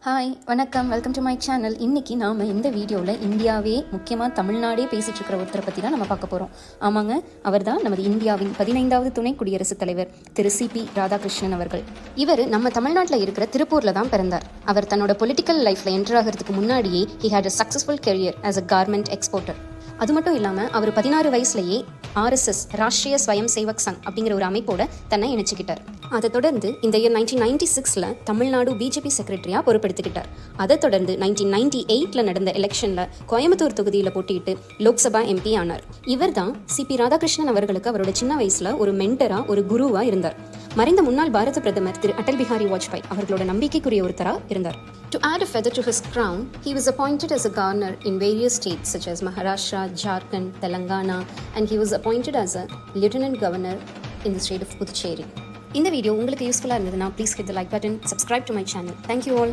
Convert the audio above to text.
Hi வணக்கம், welcome to my channel. இன்றைக்கி நாம் இந்த வீடியோவில் இந்தியாவே முக்கியமாக தமிழ்நாடே பேசிகிட்டு இருக்கிற ஒருத்தரை பற்றி தான் நம்ம பார்க்க போகிறோம். ஆமாங்க, அவர் தான் நமது இந்தியாவின் 15வது துணை குடியரசுத் தலைவர் திரு சிபி ராதாகிருஷ்ணன் அவர்கள். இவர் நம்ம தமிழ்நாட்டில் இருக்கிற திருப்பூரில் தான் பிறந்தார். அவர் தன்னோட பொலிட்டிக்கல் லைஃப்பில் என்டர் ஆகிறதுக்கு முன்னாடியே he had a successful career as a garment exporter. அது மட்டும் இல்லாமல் அவர் 16 வயசுலேயே RSS ராஷ்ட்ரிய ஸ்வயம் சேவக் சங் அப்படிங்கிற ஒரு அமைப்போட தன்னை இணைச்சிக்கிட்டார். அதை தொடர்ந்து இந்த இயர் 1996 தமிழ்நாடு பிஜேபி செக்ரட்டரியாக பொறுப்பெடுத்துக்கிட்டார். அதை தொடர்ந்து 1998 நடந்த எலெக்ஷனில் கோயம்புத்தூர் தொகுதியில் போட்டியிட்டு லோக்சபா MP ஆனார். இவர் தான் சிபி ராதாகிருஷ்ணன் அவர்களுக்கு அவரோட சின்ன வயசில் ஒரு மென்டராக, ஒரு குருவாக இருந்தார். மறைந்த முன்னாள் பாரத பிரதமர் திரு அடல் பிஹாரி வாஜ்பாய் அவர்களோட நம்பிக்கைக்குரிய ஒருத்தராக இருந்தார். To add a feather to his crown, he was appointed as a governor in various states such as Maharashtra, Jharkhand, Telangana, and he was appointed as a lieutenant governor in the state of Puducherry. இந்த video உங்களுக்கு யூஸ்ஃபுல்லாக இருந்ததுன்னா please hit the like button, subscribe to my channel. Thank you all.